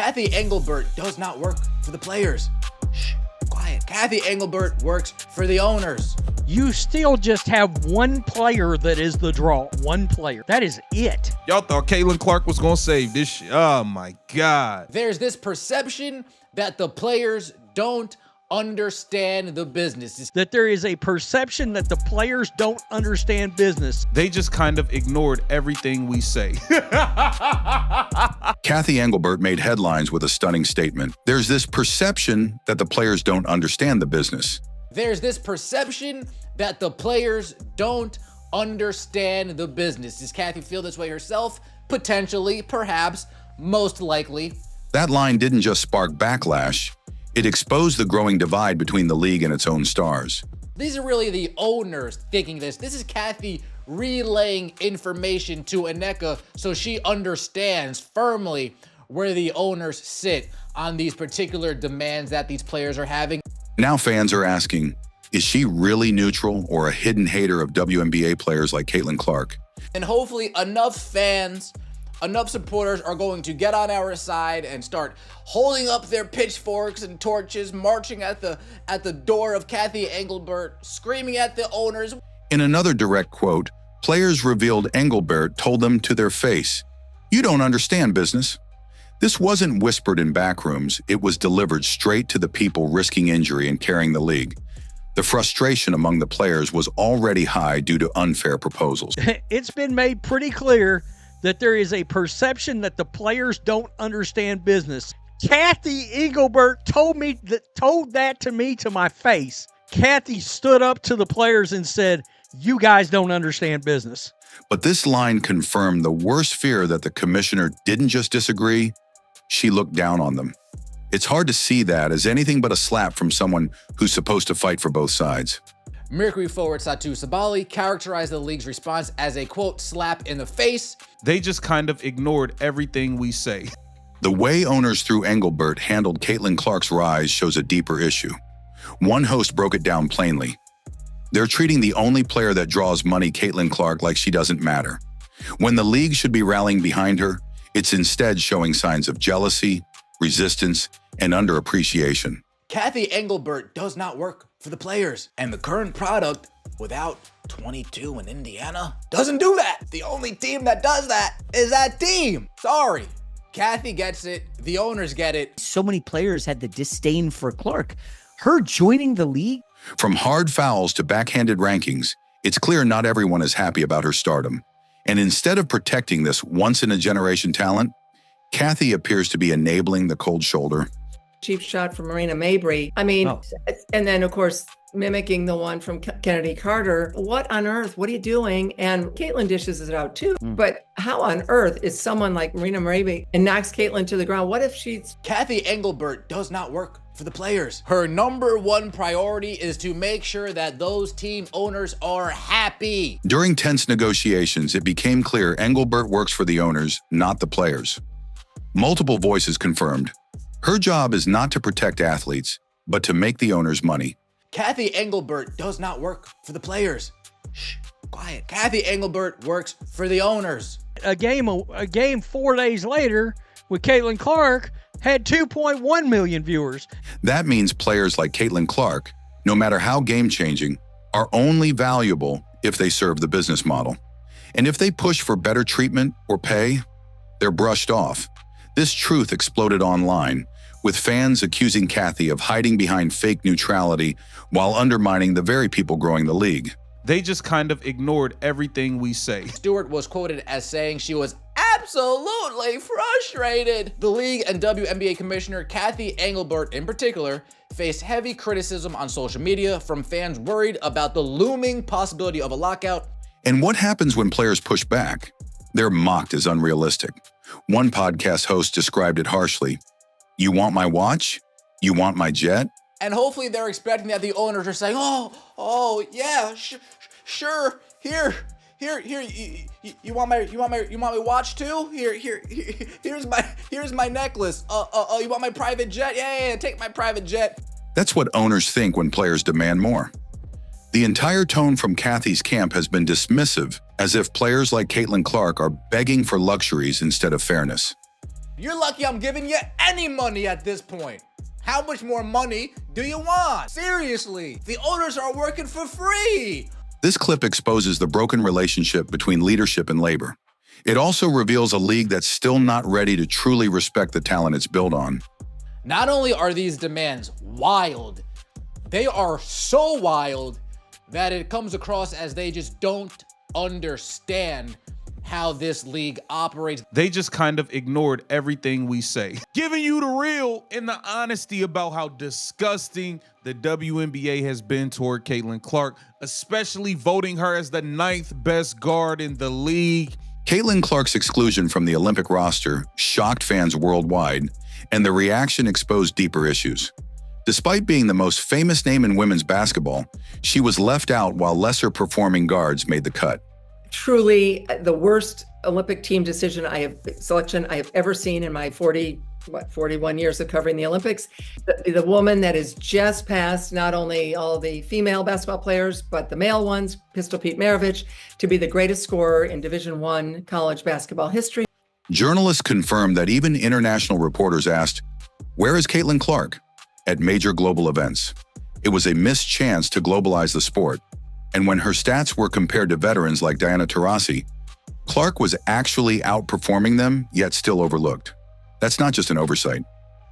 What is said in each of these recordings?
Cathy Engelbert does not work for the players. Shh, quiet. Cathy Engelbert works for the owners. You still just have one player that is the draw. One player. That is it. Y'all thought Caitlin Clark was going to save this shit. Oh, my God. There's this perception that the players don't understand the business. That there is a perception that the players don't understand business. They just kind of ignored everything we say. Cathy Engelbert made headlines with a stunning statement. There's this perception that the players don't understand the business. There's this perception that the players don't understand the business. Does Cathy feel this way herself? Potentially, perhaps, most likely. That line didn't just spark backlash. It exposed the growing divide between the league and its own stars. These are really the owners thinking this. This is Cathy relaying information to Aneka so she understands firmly where the owners sit on these particular demands that these players are having. Now fans are asking, is she really neutral or a hidden hater of WNBA players like Caitlin Clark? And hopefully enough fans, enough supporters are going to get on our side and start holding up their pitchforks and torches, marching at the door of Cathy Engelbert, screaming at the owners. In another direct quote, players revealed Engelbert told them to their face, "You don't understand business." This wasn't whispered in backrooms, it was delivered straight to the people risking injury and carrying the league. The frustration among the players was already high due to unfair proposals. It's been made pretty clear that there is a perception that the players don't understand business. Cathy Engelbert told that to me to my face. Cathy stood up to the players and said, "You guys don't understand business." But this line confirmed the worst fear that the commissioner didn't just disagree, she looked down on them. It's hard to see that as anything but a slap from someone who's supposed to fight for both sides. Mercury forward Satu Sabali characterized the league's response as a, quote, slap in the face. They just kind of ignored everything we say. The way owners through Engelbert handled Caitlin Clark's rise shows a deeper issue. One host broke it down plainly. They're treating the only player that draws money, Caitlin Clark, like she doesn't matter. When the league should be rallying behind her, it's instead showing signs of jealousy, resistance, and underappreciation. Cathy Engelbert does not work for the players, and the current product, without 22 in Indiana, doesn't do that. The only team that does that is that team. Sorry. Cathy gets it. The owners get it. So many players had the disdain for Clark. Her joining the league. From hard fouls to backhanded rankings, it's clear not everyone is happy about her stardom. And instead of protecting this once-in-a-generation talent, Cathy appears to be enabling the cold shoulder. Cheap shot from Marina Mabry. I mean, and then, of course, mimicking the one from Kennedy Carter. What on earth? What are you doing? And Caitlin dishes it out too. But how on earth is someone like Marina Mabry and knocks Caitlin to the ground? What if she's... Cathy Engelbert does not work for the players. Her number one priority is to make sure that those team owners are happy. During tense negotiations, it became clear Engelbert works for the owners, not the players. Multiple voices confirmed. Her job is not to protect athletes, but to make the owners money. Cathy Engelbert does not work for the players. Shh, quiet. Cathy Engelbert works for the owners. A game 4 days later with Caitlin Clark had 2.1 million viewers. That means players like Caitlin Clark, no matter how game-changing, are only valuable if they serve the business model. And if they push for better treatment or pay, they're brushed off. This truth exploded online, with fans accusing Cathy of hiding behind fake neutrality while undermining the very people growing the league. They just kind of ignored everything we say. Stewart was quoted as saying she was absolutely frustrated. The league and WNBA commissioner Cathy Engelbert in particular faced heavy criticism on social media from fans worried about the looming possibility of a lockout. And what happens when players push back? They're mocked as unrealistic. One podcast host described it harshly. "You want my watch? You want my jet?" And hopefully they're expecting that the owners are saying, oh yeah, sure, here, you want my watch too? Here's my necklace. You want my private jet? Yeah, take my private jet. That's what owners think when players demand more. The entire tone from Cathy's camp has been dismissive, as if players like Caitlin Clark are begging for luxuries instead of fairness. You're lucky I'm giving you any money at this point. How much more money do you want? Seriously, the owners are working for free. This clip exposes the broken relationship between leadership and labor. It also reveals a league that's still not ready to truly respect the talent it's built on. Not only are these demands wild, they are so wild that it comes across as they just don't understand how this league operates. They just kind of ignored everything we say. Giving you the real and the honesty about how disgusting the WNBA has been toward Caitlin Clark, especially voting her as the 9th best guard in the league. Caitlin Clark's exclusion from the Olympic roster shocked fans worldwide, and the reaction exposed deeper issues. Despite being the most famous name in women's basketball, she was left out while lesser performing guards made the cut. Truly the worst Olympic team selection I have ever seen in my 41 years of covering the Olympics. The woman that is just past not only all the female basketball players, but the male ones, Pistol Pete Maravich, to be the greatest scorer in Division I college basketball history. Journalists confirmed that even international reporters asked, "Where is Caitlin Clark?" at major global events. It was a missed chance to globalize the sport. And when her stats were compared to veterans like Diana Taurasi, Clark was actually outperforming them, yet still overlooked. That's not just an oversight.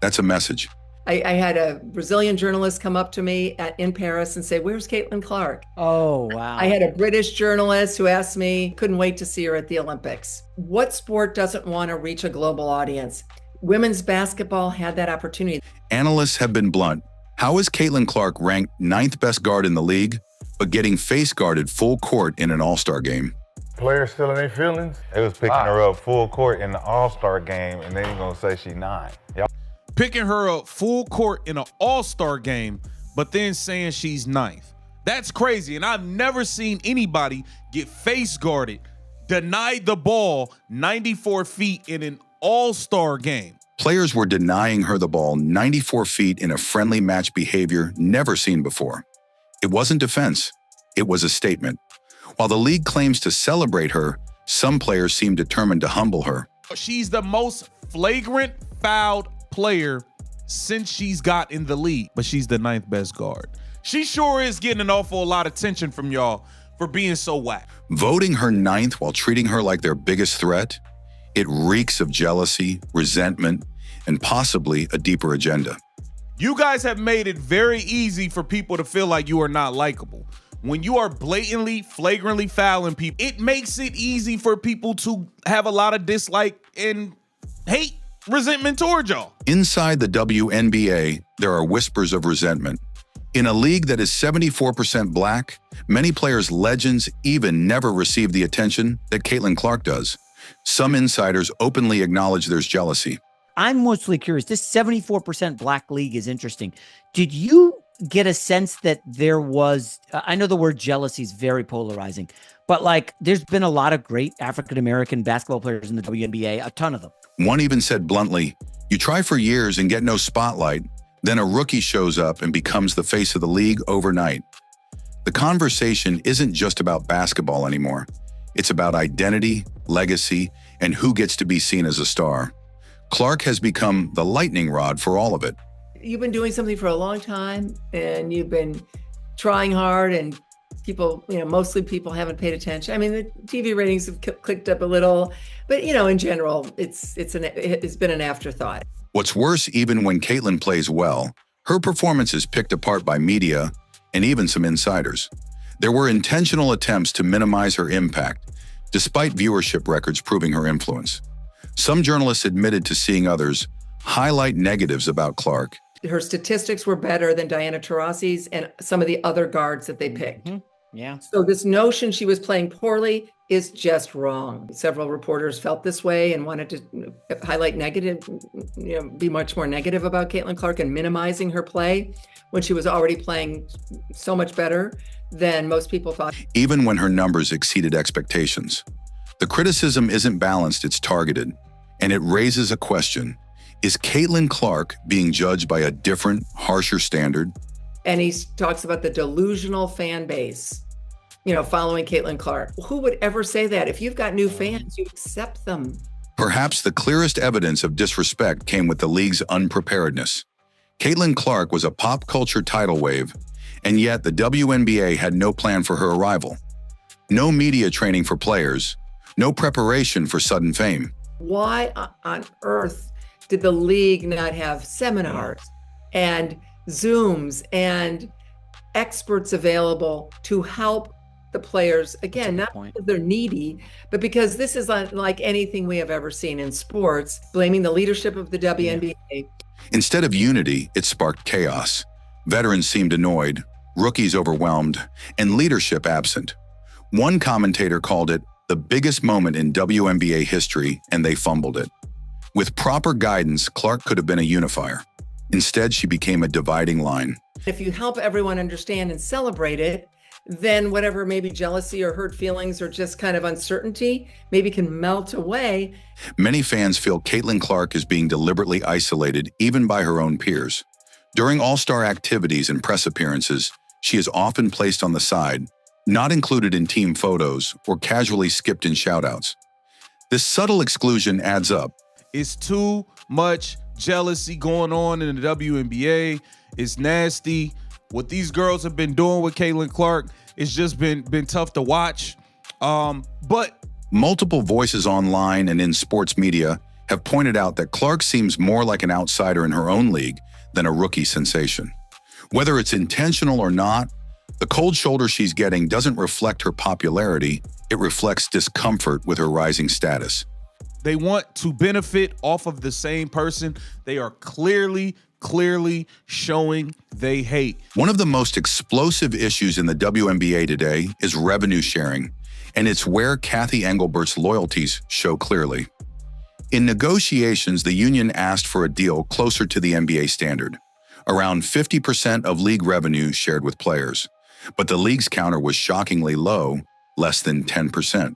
That's a message. I had a Brazilian journalist come up to me in Paris and say, "Where's Caitlin Clark?" Oh, wow. I had a British journalist who asked me, couldn't wait to see her at the Olympics. What sport doesn't want to reach a global audience? Women's basketball had that opportunity. Analysts have been blunt. How is Caitlin Clark ranked 9th best guard in the league, but getting face guarded full court in an all-star game? Players feeling their feelings? They was picking her up full court in the All-Star game, and then you gonna say she 9. Y'all Picking her up full court in an all-star game, but then saying she's 9th. That's crazy, and I've never seen anybody get face guarded, denied the ball 94 feet in an all-star game. Players were denying her the ball 94 feet in a friendly match behavior never seen before. It wasn't defense. It was a statement. While the league claims to celebrate her, some players seem determined to humble her. She's the most flagrant fouled player since she's got in the league, but she's the 9th best guard. She sure is getting an awful lot of attention from y'all for being so whack. Voting her 9th while treating her like their biggest threat? It reeks of jealousy, resentment, and possibly a deeper agenda. You guys have made it very easy for people to feel like you are not likable. When you are blatantly, flagrantly fouling people, it makes it easy for people to have a lot of dislike and hate, resentment toward y'all. Inside the WNBA, there are whispers of resentment. In a league that is 74% black, many players' legends even never receive the attention that Caitlin Clark does. Some insiders openly acknowledge there's jealousy. I'm mostly curious. This 74% black league is interesting. Did you get a sense that there was, I know the word jealousy is very polarizing, but like there's been a lot of great African-American basketball players in the WNBA, a ton of them. One even said bluntly, "You try for years and get no spotlight, then a rookie shows up and becomes the face of the league overnight." The conversation isn't just about basketball anymore. It's about identity, legacy, and who gets to be seen as a star. Clark has become the lightning rod for all of it. You've been doing something for a long time and you've been trying hard, and people, mostly people haven't paid attention. I mean, the TV ratings have clicked up a little, but in general, it's been an afterthought. What's worse, even when Caitlin plays well, her performance is picked apart by media and even some insiders. There were intentional attempts to minimize her impact, despite viewership records proving her influence. Some journalists admitted to seeing others highlight negatives about Clark. Her statistics were better than Diana Taurasi's and some of the other guards that they picked. Mm-hmm. Yeah. So this notion she was playing poorly is just wrong. Several reporters felt this way and wanted to highlight negative, be much more negative about Caitlin Clark and minimizing her play when she was already playing so much better than most people thought. Even when her numbers exceeded expectations. The criticism isn't balanced, it's targeted. And it raises a question. Is Caitlin Clark being judged by a different, harsher standard? And he talks about the delusional fan base, following Caitlin Clark. Who would ever say that? If you've got new fans, you accept them. Perhaps the clearest evidence of disrespect came with the league's unpreparedness. Caitlin Clark was a pop culture tidal wave, and yet the WNBA had no plan for her arrival. No media training for players, no preparation for sudden fame. Why on earth did the league not have seminars and Zooms and experts available to help the players? Again, not because they're needy, but because this is unlike anything we have ever seen in sports, blaming the leadership of the WNBA. Instead of unity, it sparked chaos. Veterans seemed annoyed, rookies overwhelmed, and leadership absent. One commentator called it the biggest moment in WNBA history, and they fumbled it. With proper guidance, Clark could have been a unifier. Instead, she became a dividing line. If you help everyone understand and celebrate it, then whatever maybe jealousy or hurt feelings or just kind of uncertainty maybe can melt away. Many fans feel Caitlin Clark is being deliberately isolated, even by her own peers. During all-star activities and press appearances, she is often placed on the side, not included in team photos, or casually skipped in shoutouts. This subtle exclusion adds up. It's too much jealousy going on in the WNBA. It's nasty. What these girls have been doing with Caitlin Clark, it's just been tough to watch. But multiple voices online and in sports media have pointed out that Clark seems more like an outsider in her own league than a rookie sensation. Whether it's intentional or not, the cold shoulder she's getting doesn't reflect her popularity, it reflects discomfort with her rising status. They want to benefit off of the same person. They are clearly showing they hate. One of the most explosive issues in the WNBA today is revenue sharing, and it's where Cathy Engelbert's loyalties show clearly. In negotiations, the union asked for a deal closer to the NBA standard, around 50% of league revenue shared with players. But the league's counter was shockingly low, less than 10%.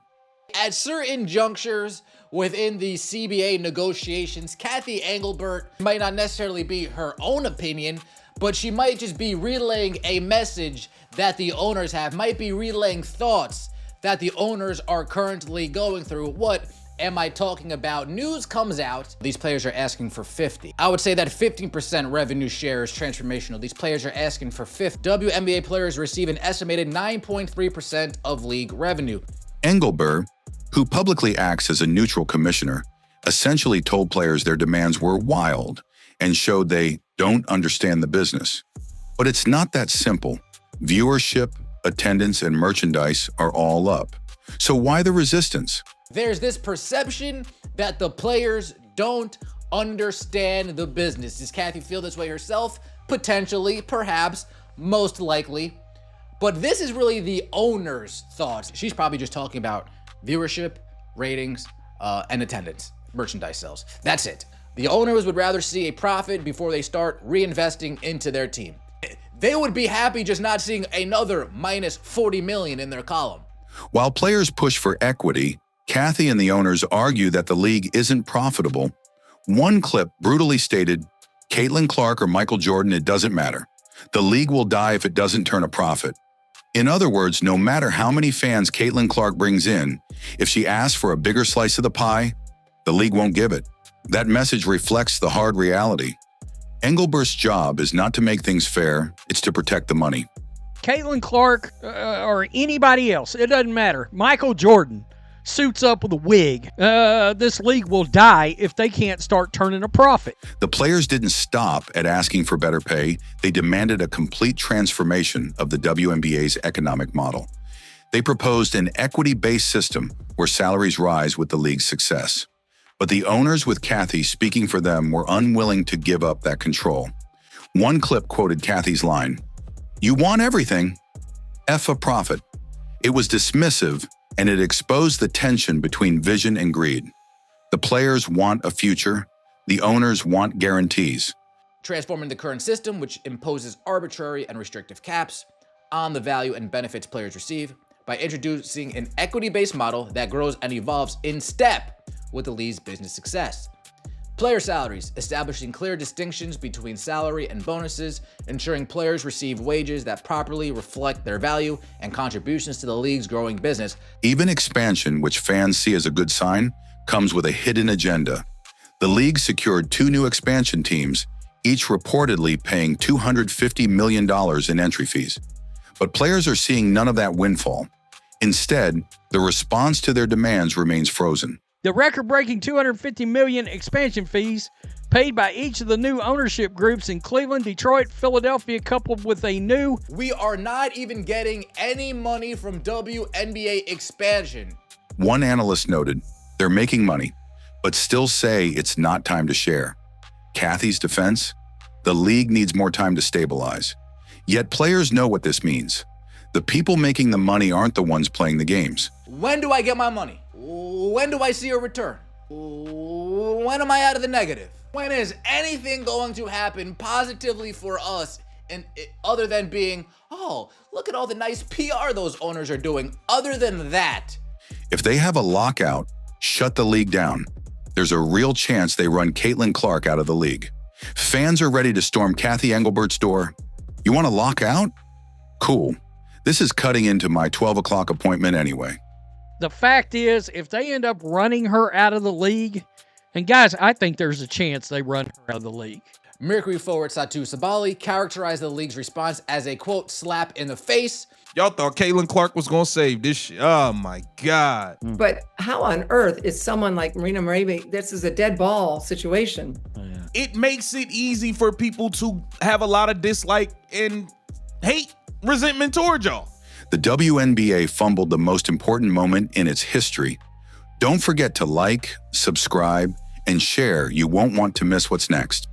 At certain junctures within the CBA negotiations, Cathy Engelbert might not necessarily be her own opinion, but she might just be relaying a message that the owners have, might be relaying thoughts that the owners are currently going through. What am I talking about? News comes out, these players are asking for 50. I would say that 15% revenue share is transformational. These players are asking for 50. WNBA players receive an estimated 9.3% of league revenue. Engelbert, who publicly acts as a neutral commissioner, essentially told players their demands were wild and showed they don't understand the business. But it's not that simple. Viewership, attendance, and merchandise are all up. So why the resistance? There's this perception that the players don't understand the business. Does Cathy feel this way herself? Potentially, perhaps, most likely. But this is really the owner's thoughts. She's probably just talking about viewership, ratings, and attendance, merchandise sales. That's it. The owners would rather see a profit before they start reinvesting into their team. They would be happy just not seeing another minus 40 million in their column. While players push for equity, Cathy and the owners argue that the league isn't profitable. One clip brutally stated, "Caitlin Clark or Michael Jordan, it doesn't matter. The league will die if it doesn't turn a profit." In other words, no matter how many fans Caitlin Clark brings in, if she asks for a bigger slice of the pie, the league won't give it. That message reflects the hard reality. Engelbert's job is not to make things fair, it's to protect the money. Caitlin Clark or anybody else, it doesn't matter. Michael Jordan suits up with a wig. This league will die if they can't start turning a profit. The players didn't stop at asking for better pay. They demanded a complete transformation of the WNBA's economic model. They proposed an equity-based system where salaries rise with the league's success. But the owners, with Cathy speaking for them, were unwilling to give up that control. One clip quoted Cathy's line, "You want everything, F a profit." It was dismissive, and it exposed the tension between vision and greed. The players want a future, the owners want guarantees. Transforming the current system, which imposes arbitrary and restrictive caps on the value and benefits players receive, by introducing an equity-based model that grows and evolves in step with the league's business success. Player salaries, establishing clear distinctions between salary and bonuses, ensuring players receive wages that properly reflect their value and contributions to the league's growing business. Even expansion, which fans see as a good sign, comes with a hidden agenda. The league secured 2 new expansion teams, each reportedly paying $250 million in entry fees. But players are seeing none of that windfall. Instead, the response to their demands remains frozen. The record-breaking $250 million expansion fees paid by each of the new ownership groups in Cleveland, Detroit, Philadelphia, coupled with a new... We are not even getting any money from WNBA expansion. One analyst noted, they're making money, but still say it's not time to share. Cathy's defense? The league needs more time to stabilize. Yet players know what this means. The people making the money aren't the ones playing the games. When do I get my money? When do I see a return? When am I out of the negative? When is anything going to happen positively for us, and other than being, oh, look at all the nice PR those owners are doing? Other than that, if they have a lockout, shut the league down, there's a real chance they run Caitlin Clark out of the league. Fans are ready to storm Cathy Engelbert's door. You want to lock out? Cool. This is cutting into my 12 o'clock appointment anyway. The fact is, if they end up running her out of the league, and guys, I think there's a chance they run her out of the league. Mercury forward Satu Sabali characterized the league's response as a, quote, slap in the face. Y'all thought Caitlin Clark was going to save this shit. Oh, my God. But how on earth is someone like Marina Maravich, this is a dead ball situation. It makes it easy for people to have a lot of dislike and hate, resentment toward y'all. The WNBA fumbled the most important moment in its history. Don't forget to like, subscribe, and share. You won't want to miss what's next.